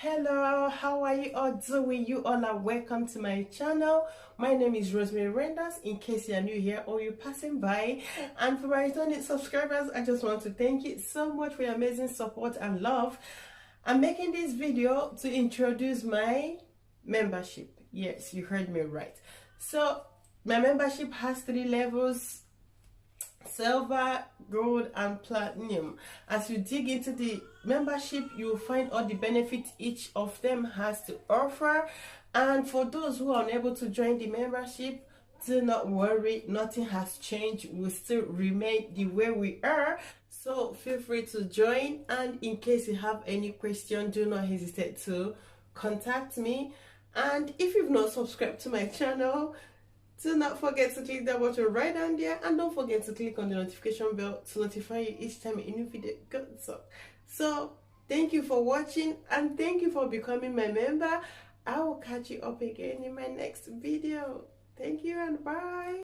Hello, how are you all doing? You all are welcome to my channel. My name is Rosemary, in case you are new here or you're passing by. And for my returning subscribers, I just want to thank you so much for your amazing support and love. I'm making this video to introduce my membership. Yes, you heard me right. So my membership has 3 levels: silver, gold, and platinum. As you dig into the membership, you'll find all the benefits each of them has to offer. And for those who are unable to join the membership, do not worry, nothing has changed. We still remain the way we are. So feel free to join, and in case you have any question, do not hesitate to contact me. And if you've not subscribed to my channel, do not forget to click that button right down there, and don't forget to click on the notification bell to notify you each time a new video goes up. So thank you for watching, and thank you for becoming my member. I will catch you up again in my next video. Thank you and bye.